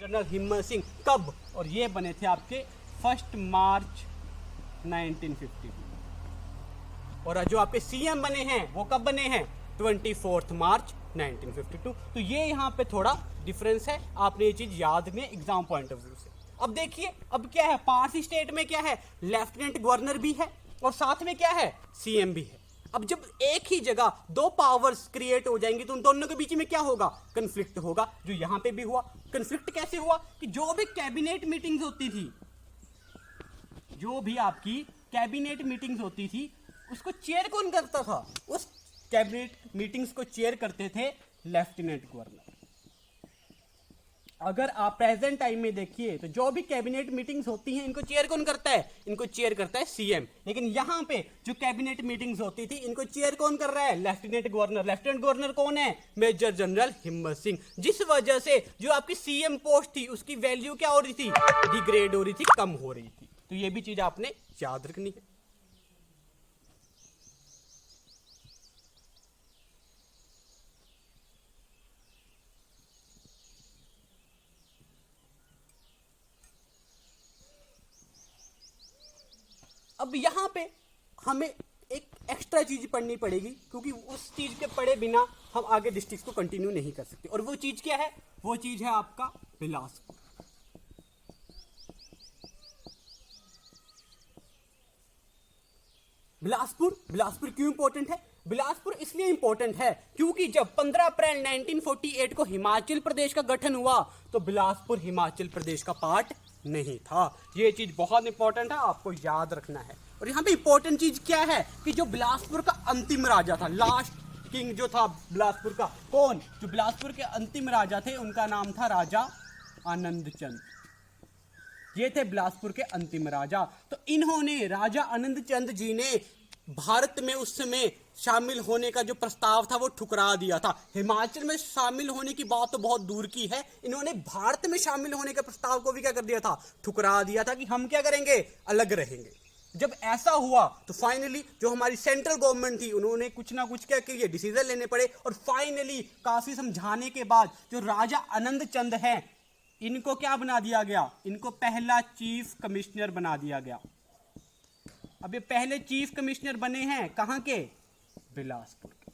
General हिम्मत सिंह कब, और ये बने थे आपके 1 मार्च 1952। और जो आपके सीएम बने हैं वो कब बने हैं, 24 मार्च 1952। तो ये यहाँ पे थोड़ा डिफरेंस है, आपने ये चीज याद रखनी है एग्जाम पॉइंट ऑफ व्यू से। अब देखिए अब क्या है, 5 स्टेट में क्या है, लेफ्टिनेंट गवर्नर भी है और साथ में क्या है, सीएम भी है। अब जब एक ही जगह 2 पावर्स क्रिएट हो जाएंगी तो उन दोनों के बीच में क्या होगा, कंफ्लिक्ट होगा, जो यहां पे भी हुआ। कंफ्लिक्ट कैसे हुआ कि जो भी कैबिनेट मीटिंग्स होती थी, जो भी आपकी कैबिनेट मीटिंग्स होती थी, उसको चेयर कौन करता था, उस कैबिनेट मीटिंग्स को चेयर करते थे लेफ्टिनेंट गवर्नर। अगर आप प्रेजेंट टाइम में देखिए तो जो भी कैबिनेट मीटिंग्स होती हैं इनको चेयर कौन करता है, इनको चेयर करता है सीएम। लेकिन यहां पे जो कैबिनेट मीटिंग्स होती थी इनको चेयर कौन कर रहा है, लेफ्टिनेंट गवर्नर। लेफ्टिनेंट गवर्नर कौन है, मेजर जनरल हिम्मत सिंह। जिस वजह से जो आपकी सीएम पोस्ट थी उसकी वैल्यू क्या हो रही थी, डिग्रेड हो रही थी, कम हो रही थी। तो ये भी चीज आपने याद रखनी है। अब यहां पे हमें एक एक्स्ट्रा चीज पढ़नी पड़ेगी, क्योंकि उस चीज के पढ़े बिना हम आगे डिस्ट्रिक्ट को कंटिन्यू नहीं कर सकते। और वो चीज क्या है, वो चीज है आपका बिलासपुर। बिलासपुर क्यों इंपॉर्टेंट है, बिलासपुर इसलिए इंपॉर्टेंट है क्योंकि जब 15 अप्रैल 1948 को हिमाचल प्रदेश का गठन हुआ तो बिलासपुर हिमाचल प्रदेश का पार्ट नहीं था। ये चीज बहुत इंपॉर्टेंट है, आपको याद रखना है। और यहाँ पे इंपॉर्टेंट चीज क्या है कि जो बिलासपुर का अंतिम राजा था, लास्ट किंग जो था बिलासपुर का, कौन, जो बिलासपुर के अंतिम राजा थे उनका नाम था राजा आनंद चंद। ये थे बिलासपुर के अंतिम राजा। तो इन्होंने, राजा आनंद चंद जी ने भारत में उस समय शामिल होने का जो प्रस्ताव था वो ठुकरा दिया था। हिमाचल में शामिल होने की बात तो बहुत दूर की है, इन्होंने भारत में शामिल होने के प्रस्ताव को भी क्या कर दिया था, ठुकरा दिया था कि हम क्या करेंगे, अलग रहेंगे। जब ऐसा हुआ तो फाइनली जो हमारी सेंट्रल गवर्नमेंट थी उन्होंने कुछ ना कुछ क्या किए, डिसीजन लेने पड़े। और फाइनली काफी समझाने के बाद जो राजा आनंद चंद है इनको क्या बना दिया गया, इनको पहला चीफ कमिश्नर बना दिया गया। अब ये पहले चीफ कमिश्नर बने हैं कहां के, बिलासपुर के।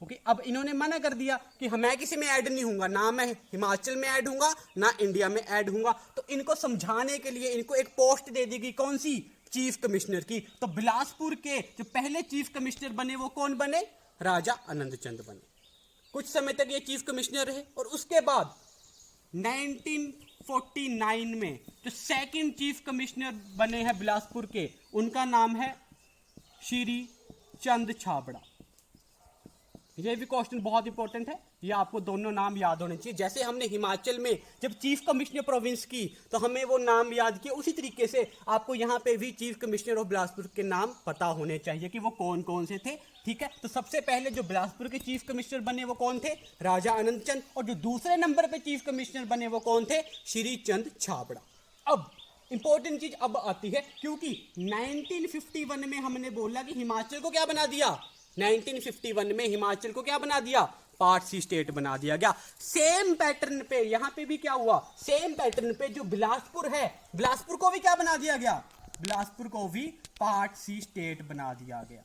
ओके, अब इन्होंने मना कर दिया कि मैं किसी में ऐड नहीं हूंगा, ना मैं हिमाचल में ऐड हूंगा ना इंडिया में ऐड हूंगा। तो इनको समझाने के लिए इनको एक पोस्ट दे दी गई, कौन सी, चीफ कमिश्नर की। तो बिलासपुर के जो पहले चीफ कमिश्नर बने वो कौन बने, राजा आनंद चंद बने। कुछ समय तक ये चीफ कमिश्नर रहे और उसके बाद 1949 में जो सेकंड चीफ कमिश्नर बने हैं बिलासपुर के, उनका नाम है श्री चंद छाबड़ा। ये भी क्वेश्चन बहुत इंपॉर्टेंट है, ये आपको दोनों नाम याद होने चाहिए। जैसे हमने हिमाचल में जब चीफ कमिश्नर प्रोविंस की तो हमें वो नाम याद किए, उसी तरीके से आपको यहाँ पे भी चीफ कमिश्नर ऑफ बिलासपुर के नाम पता होने चाहिए कि वो कौन कौन से थे। ठीक है, तो सबसे पहले जो बिलासपुर के चीफ कमिश्नर बने वो कौन थे, राजा आनंद चंद। और जो दूसरे नंबर पे चीफ कमिश्नर बने वो कौन थे, श्री चंद छाबड़ा। अब इंपॉर्टेंट चीज अब आती है, क्योंकि 1951 में हमने बोला कि हिमाचल को क्या बना दिया, 1951 में हिमाचल को क्या बना दिया, पार्ट सी स्टेट बना दिया गया। सेम पैटर्न पे यहां पे भी क्या हुआ, सेम पैटर्न पे जो बिलासपुर है, बिलासपुर को भी क्या बना दिया गया, बिलासपुर को भी पार्ट सी स्टेट बना दिया गया।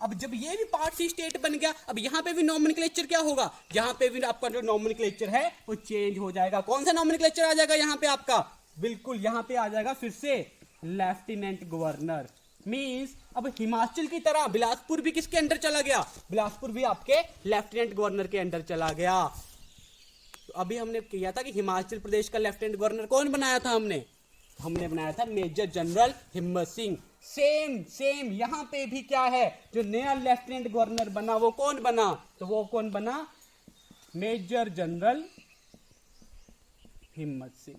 अब जब ये भी पार्ट सी स्टेट बन गया, अब यहां पे भी नॉमेनक्लेचर क्या होगा, यहां पे भी आपका जो नॉमेनक्लेचर है वो चेंज हो जाएगा। कौन सा नॉमेनक्लेचर आ जाएगा यहां पे आपका, बिल्कुल यहां पे आ जाएगा फिर से लेफ्टिनेंट गवर्नर। मींस अब हिमाचल की तरह बिलासपुर भी किसके अंडर चला गया, बिलासपुर भी आपके लेफ्टिनेंट गवर्नर के अंडर चला गया। तो अभी हमने किया था कि हिमाचल प्रदेश का लेफ्टिनेंट गवर्नर कौन बनाया था, हमने बनाया था मेजर जनरल हिम्मत सिंह। सेम यहां पे भी क्या है, जो नया लेफ्टिनेंट गवर्नर बना वो कौन बना, तो वो कौन बना, मेजर जनरल हिम्मत सिंह।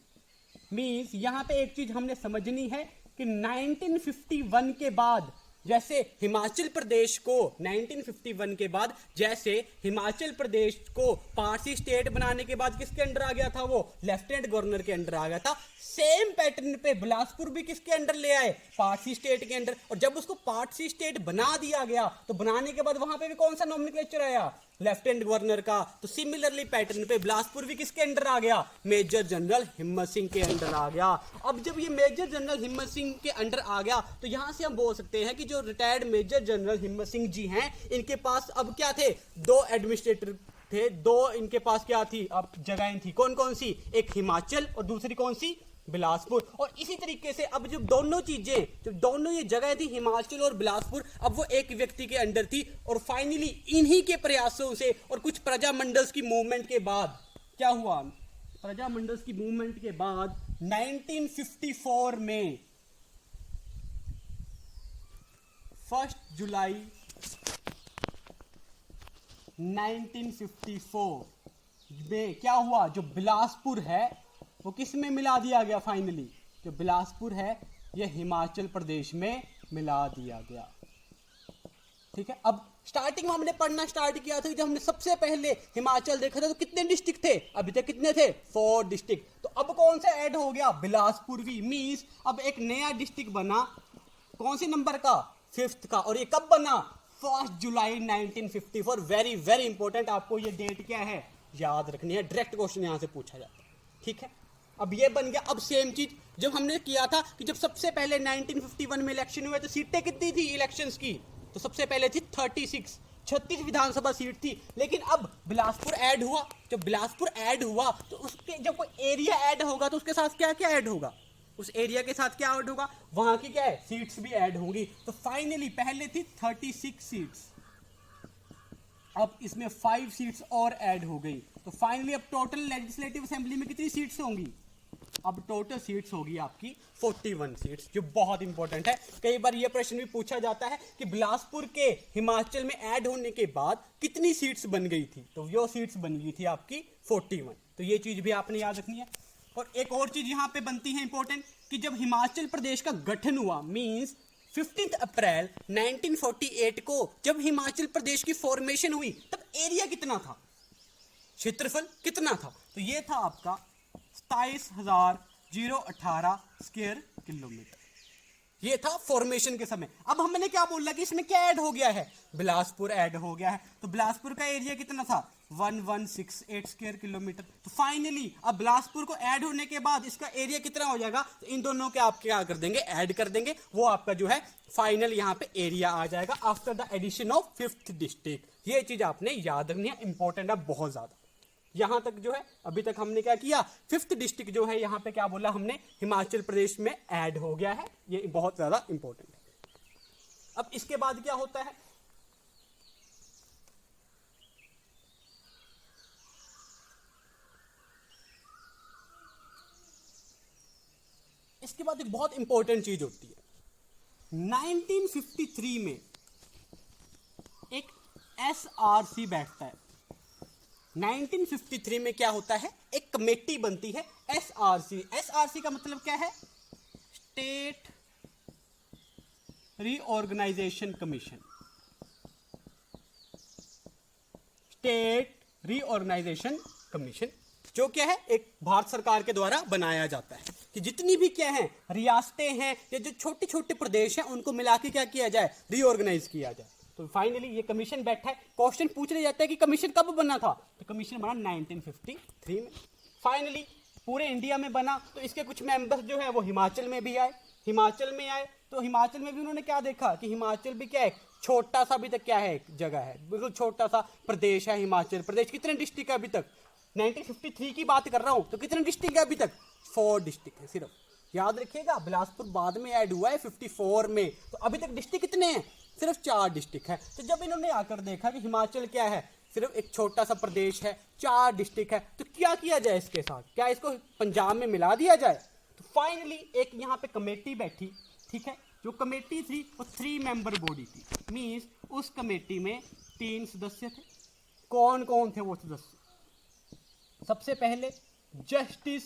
मींस यहां पे एक चीज हमने समझनी है कि 1951 के बाद जैसे हिमाचल प्रदेश को 1951 के बाद, जैसे हिमाचल प्रदेश को पारसी स्टेट बनाने के बाद किसके अंडर आ गया था, वो लेफ्टिनेंट गवर्नर के अंडर आ गया था। सेम पैटर्न पे बिलासपुर भी किसके अंडर ले आए, पारसी स्टेट के अंडर। और जब उसको पारसी स्टेट बना दिया गया तो बनाने के बाद वहां पे भी कौन सा नॉमेनक्लेचर आया, लेफ्टिनेंट गवर्नर का। तो सिमिलरली पैटर्न पे बिलासपुर भी किसके अंडर आ गया, मेजर जनरल हिम्मत सिंह के अंडर आ गया। अब जब ये मेजर जनरल हिम्मत सिंह के अंडर आ गया तो यहां से हम बोल सकते हैं कि जो रिटायर्ड मेजर जनरल हिम्मत सिंह जी हैं, इनके पास अब क्या थे, दो एडमिनिस्ट्रेटर थे, दो इनके पास क्या थी, अब जगहें थी। कौन कौन सी, एक हिमाचल और दूसरी कौन सी, बिलासपुर। और इसी तरीके से अब जब दोनों चीजें, जब दोनों ये जगह थी हिमाचल और बिलासपुर, अब वो एक व्यक्ति के अंडर थी। और फाइनली इन्हीं के प्रयासों से और कुछ प्रजामंडल्स की मूवमेंट के बाद क्या हुआ, प्रजामंडल्स की मूवमेंट के बाद 1954 में 1 जुलाई 1954 में क्या हुआ, जो बिलासपुर है वो किस में मिला दिया गया, फाइनली जो बिलासपुर है ये हिमाचल प्रदेश में मिला दिया गया। ठीक है, अब स्टार्टिंग में हमने पढ़ना स्टार्ट किया था, जब हमने सबसे पहले हिमाचल देखा था तो कितने डिस्ट्रिक्ट थे, अभी तक कितने थे, 4 डिस्ट्रिक्ट। तो अब कौन सा ऐड हो गया, बिलासपुर भी। मींस अब एक नया डिस्ट्रिक्ट बना, कौन से नंबर का, 5th का। और ये कब बना, 1 जुलाई 1954। वेरी वेरी इंपॉर्टेंट, आपको ये डेट क्या है याद रखनी है, डायरेक्ट क्वेश्चन यहां से पूछा जाता है। ठीक है, अब ये बन गया। अब सेम चीज जब हमने किया था कि जब सबसे पहले 1951 में इलेक्शन हुए तो सीटें कितनी थी इलेक्शंस की, तो सबसे पहले थी 36 विधानसभा सीट थी। लेकिन अब बिलासपुर ऐड हुआ, जब बिलासपुर ऐड हुआ तो उसके जब कोई एरिया ऐड होगा तो उसके साथ क्या क्या ऐड होगा, उस एरिया के साथ क्या ऐड होगा, वहां की क्या है, सीट्स भी ऐड होंगी। तो फाइनली पहले थी 36 सीट्स, अब इसमें 5 सीट्स और ऐड हो गई। तो फाइनली अब टोटल लेजिस्लेटिव असेंबली में कितनी सीट्स होंगी, अब टोटल सीट्स होगी आपकी 41 सीट्स, जो बहुत इंपॉर्टेंट है। कई बार ये प्रश्न भी पूछा जाता है कि बिलासपुर के हिमाचल में ऐड होने के बाद कितनी सीट्स बन गई थी, तो वो सीट्स बन गई थी आपकी 41। तो ये चीज भी आपने याद रखनी है। और एक और चीज यहां पे बनती है इंपॉर्टेंट, कि जब हिमाचल प्रदेश का गठन हुआ, मींस 15 अप्रैल 1948 को जब हिमाचल प्रदेश की फॉर्मेशन हुई, तब एरिया कितना था, क्षेत्रफल कितना था, तो ये था आपका 27,018 स्क्वायर किलोमीटर। ये था फॉर्मेशन के समय। अब हमने क्या बोला कि इसमें क्या ऐड हो गया है, बिलासपुर ऐड हो गया है। तो बिलासपुर का एरिया कितना था, 1168 स्क्वायर किलोमीटर। तो फाइनली अब बिलासपुर को ऐड होने के बाद इसका एरिया कितना हो जाएगा, तो इन दोनों के आप क्या कर देंगे, ऐड कर देंगे, वो आपका जो है फाइनल यहाँ पे एरिया आ जाएगा after the addition of 5th district. ये चीज आपने याद रखनी है, इंपॉर्टेंट है बहुत ज्यादा। यहां तक जो है अभी तक हमने क्या किया, 5th डिस्ट्रिक्ट जो है यहां पे क्या बोला हमने, हिमाचल प्रदेश में ऐड हो गया है, ये बहुत ज्यादा इंपॉर्टेंट है। अब इसके बाद क्या होता है, इसके बाद एक बहुत इंपॉर्टेंट चीज होती है। 1953 में एक SRC बैठता है। 1953 में क्या होता है, एक कमेटी बनती है SRC। SRC का मतलब क्या है, state reorganisation commission. State reorganisation commission जो क्या है, एक भारत सरकार के द्वारा बनाया जाता है कि जितनी भी क्या है रियासतें हैं या जो छोटे छोटे प्रदेश हैं उनको मिला के क्या किया जाए, रीऑर्गेनाइज किया जाए। तो फाइनली ये कमीशन बैठा है। क्वेश्चन पूछ लिया जाता है कि कमीशन कब बना था, तो कमीशन बना 1953 में। फाइनली पूरे इंडिया में बना, तो इसके कुछ मेंबर्स जो है वो हिमाचल में भी आए। हिमाचल में आए तो हिमाचल में भी उन्होंने क्या देखा कि हिमाचल भी क्या है, छोटा सा अभी तक क्या है, जगह है, बिल्कुल छोटा सा प्रदेश है हिमाचल प्रदेश। कितने डिस्ट्रिक्ट है अभी तक, 1953 की बात कर रहा हूं, तो कितने डिस्ट्रिक्ट है अभी तक, 4 डिस्ट्रिक्ट है सिर्फ। याद रखिएगा, बिलासपुर बाद में ऐड हुआ है 54 में, तो अभी तक डिस्ट्रिक्ट कितने हैं, सिर्फ 4 डिस्ट्रिक्ट है। तो जब इन्होंने आकर देखा कि हिमाचल क्या है, सिर्फ एक छोटा सा प्रदेश है, 4 डिस्ट्रिक्ट है, तो क्या किया जाए इसके साथ, क्या इसको पंजाब में मिला दिया जाए। तो फाइनली एक यहाँ पे कमेटी बैठी, ठीक है। जो कमेटी थी वो 3 मेंबर बॉडी थी, मींस उस कमेटी में 3 सदस्य थे। कौन कौन थे वो सदस्य, सबसे पहले जस्टिस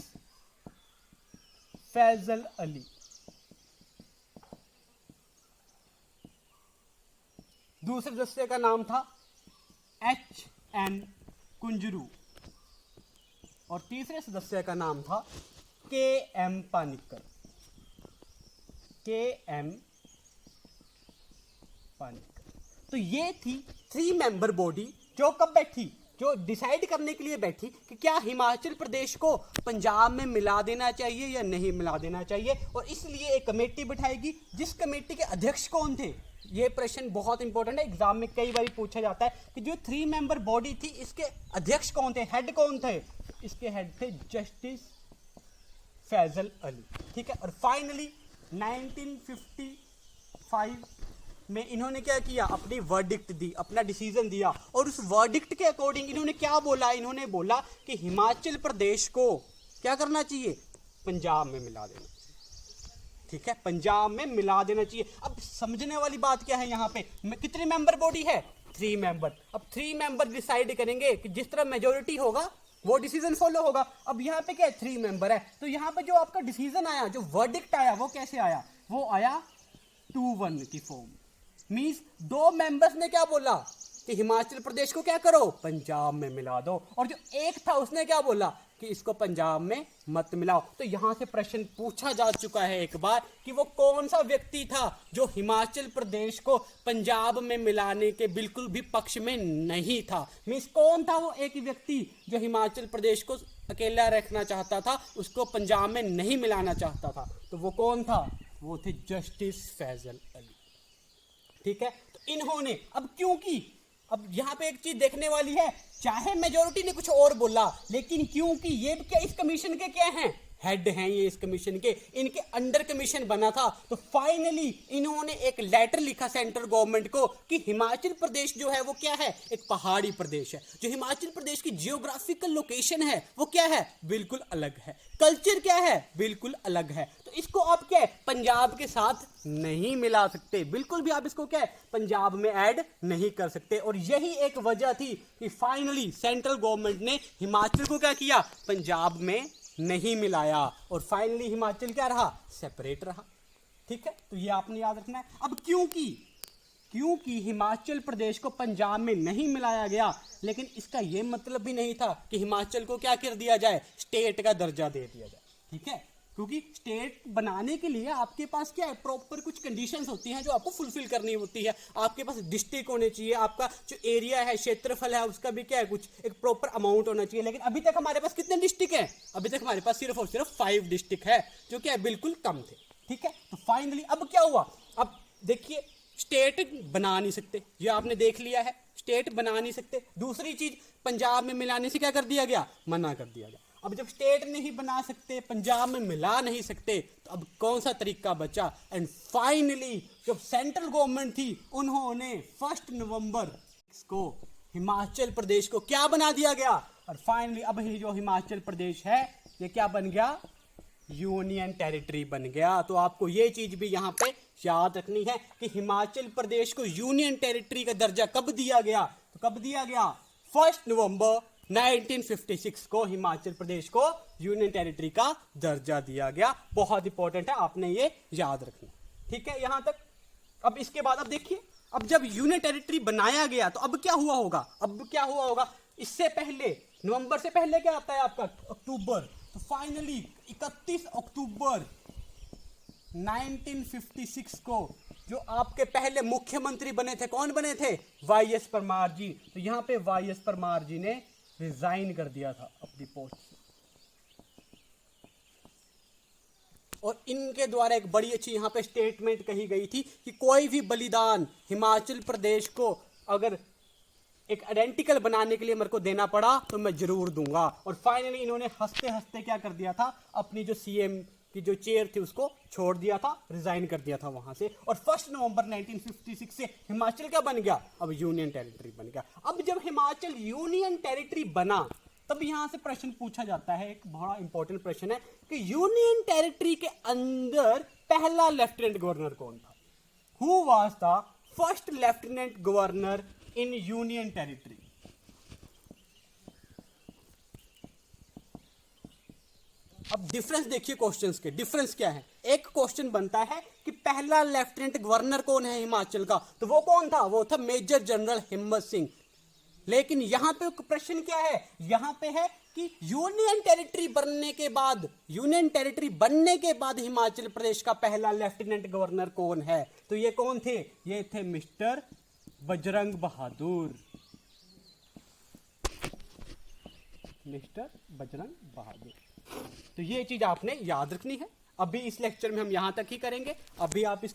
फैजल अली, दूसरे सदस्य का नाम था H.N. कुंजरू और तीसरे सदस्य का नाम था K.M. पानिक्कर। K.M. पानिक्कर। तो ये थी 3 मेंबर बॉडी जो कब बैठी, जो डिसाइड करने के लिए बैठी कि क्या हिमाचल प्रदेश को पंजाब में मिला देना चाहिए या नहीं मिला देना चाहिए, और इसलिए एक कमेटी बिठाएगी जिस कमेटी के अध्यक्ष कौन थे। ये प्रश्न बहुत इंपॉर्टेंट है, एग्जाम में कई बार पूछा जाता है कि जो 3 मेंबर बॉडी थी इसके अध्यक्ष कौन थे, हेड कौन थे। इसके हेड थे जस्टिस फैजल अली, ठीक है। और फाइनली 1955 में इन्होंने क्या किया, अपनी वर्डिक्ट दी, अपना डिसीजन दिया, और उस वर्डिक्ट के अकॉर्डिंग इन्होंने क्या बोला, इन्होंने बोला कि हिमाचल प्रदेश को क्या करना चाहिए, पंजाब में मिला देना, ठीक है, पंजाब में मिला देना चाहिए। अब समझने वाली बात क्या है, यहाँ पे कितने मेंबर बॉडी है, 3 मेंबर। अब 3 मेंबर डिसाइड करेंगे कि जिस तरह मेजोरिटी होगा वो डिसीजन फॉलो होगा। अब यहाँ पे क्या है, 3 मेंबर है, तो यहाँ पे जो आपका डिसीजन आया, जो वर्डिक्ट आया, वो कैसे आया, वो आया 2-1 की फॉर्म। मींस 2 मेंबर्स ने क्या बोला कि हिमाचल प्रदेश को क्या करो, पंजाब में मिला दो, और जो एक था उसने क्या बोला कि इसको पंजाब में मत मिलाओ। तो यहां से प्रश्न पूछा जा चुका है एक बार कि वो कौन सा व्यक्ति था जो हिमाचल प्रदेश को पंजाब में मिलाने के बिल्कुल भी पक्ष में नहीं था। मींस कौन था वो एक व्यक्ति जो हिमाचल प्रदेश को अकेला रखना चाहता था, उसको पंजाब में नहीं मिलाना चाहता था। तो वो कौन था, वो थे जस्टिस फैजल अली, ठीक है। तो इन्होंने अब क्योंकि अब यहां पे एक चीज देखने वाली है, चाहे मेजोरिटी ने कुछ और बोला, लेकिन क्योंकि ये क्या इस कमीशन के क्या हैं, हेड हैं ये इस कमीशन के, इनके अंडर कमीशन बना था, तो फाइनली इन्होंने एक लेटर लिखा सेंट्रल गवर्नमेंट को कि हिमाचल प्रदेश जो है वो क्या है, एक पहाड़ी प्रदेश है। जो हिमाचल प्रदेश की जियोग्राफिकल लोकेशन है वो क्या है, बिल्कुल अलग है, कल्चर क्या है, बिल्कुल अलग है। तो इसको आप क्या है, पंजाब के साथ नहीं मिला सकते, बिल्कुल भी आप इसको क्या है, पंजाब में ऐड नहीं कर सकते। और यही एक वजह थी कि फाइनली सेंट्रल गवर्नमेंट ने हिमाचल को क्या किया, पंजाब में नहीं मिलाया, और फाइनली हिमाचल क्या रहा, सेपरेट रहा, ठीक है। तो ये आपने याद रखना है। अब क्योंकि हिमाचल प्रदेश को पंजाब में नहीं मिलाया गया, लेकिन इसका यह मतलब भी नहीं था कि हिमाचल को क्या कर दिया जाए, स्टेट का दर्जा दे दिया जाए, ठीक है। क्योंकि स्टेट बनाने के लिए आपके पास क्या है, प्रॉपर कुछ कंडीशंस होती हैं जो आपको फुलफिल करनी होती है। आपके पास डिस्ट्रिक्ट होने चाहिए, आपका जो एरिया है, क्षेत्रफल है, उसका भी क्या है, कुछ एक प्रॉपर अमाउंट होना चाहिए। लेकिन अभी तक हमारे पास कितने डिस्ट्रिक्ट हैं, अभी तक हमारे पास सिर्फ और सिर्फ 5 डिस्ट्रिक्ट है, जो क्या है, बिल्कुल कम थे, ठीक है। तो फाइनली अब क्या हुआ, अब देखिए स्टेट बना नहीं सकते, ये आपने देख लिया है, स्टेट बना नहीं सकते। दूसरी चीज, पंजाब में मिलाने से क्या कर दिया गया, मना कर दिया गया। अब जब स्टेट नहीं बना सकते, पंजाब में मिला नहीं सकते, तो अब कौन सा तरीका बचा। एंड फाइनली जब सेंट्रल गवर्नमेंट थी, उन्होंने 1 नवंबर को हिमाचल प्रदेश को क्या बना दिया गया, और फाइनली अब ये जो हिमाचल प्रदेश है ये क्या बन गया, यूनियन टेरिटरी बन गया। तो आपको ये चीज भी यहां पे याद रखनी है कि हिमाचल प्रदेश को यूनियन टेरिटरी का दर्जा कब दिया गया, तो कब दिया गया, 1 नवंबर 1956 को हिमाचल प्रदेश को यूनियन टेरिटरी का दर्जा दिया गया। बहुत इंपॉर्टेंट है, आपने ये याद रखना, ठीक है, यहां तक। अब इसके बाद अब देखिए, अब जब यूनियन टेरिटरी बनाया गया तो अब क्या हुआ होगा, अब क्या हुआ होगा, इससे पहले नवंबर से पहले क्या आता है आपका, अक्टूबर। तो फाइनली 31 अक्टूबर 1956 को जो आपके पहले मुख्यमंत्री बने थे, कौन बने थे, वाईएस परमार जी। तो यहां पे वाईएस परमार जी ने रिजाइन कर दिया था अपनी पोस्ट से, और इनके द्वारा एक बड़ी अच्छी यहां पे स्टेटमेंट कही गई थी कि कोई भी बलिदान हिमाचल प्रदेश को अगर एक आइडेंटिकल बनाने के लिए मेरे को देना पड़ा तो मैं जरूर दूंगा। और फाइनली इन्होंने हंसते हंसते क्या कर दिया था, अपनी जो सीएम की जो चेयर थी उसको छोड़ दिया था, रिजाइन कर दिया था वहां से। और 1 नवंबर 1956 से हिमाचल क्या बन गया, अब यूनियन टेरिटरी बन गया। अब जब हिमाचल यूनियन टेरिटरी बना, तब यहां से प्रश्न पूछा जाता है, एक बड़ा इंपॉर्टेंट प्रश्न है कि यूनियन टेरिटरी के अंदर पहला लेफ्टिनेंट गवर्नर कौन था, who was the first lieutenant governor in union territory. अब डिफरेंस देखिए क्वेश्चंस के, डिफरेंस क्या है। एक क्वेश्चन बनता है कि पहला लेफ्टिनेंट गवर्नर कौन है हिमाचल का, तो वो कौन था, वो था मेजर जनरल हिम्मत सिंह। लेकिन यहां पे प्रश्न क्या है, यहां पे है कि यूनियन टेरिटरी बनने के बाद हिमाचल प्रदेश का पहला लेफ्टिनेंट गवर्नर कौन है, तो ये कौन थे, ये थे मिस्टर बजरंग बहादुर, मिस्टर बजरंग बहादुर। तो ये चीज आपने याद रखनी है। अभी इस लेक्चर में हम यहां तक ही करेंगे। अभी आप इस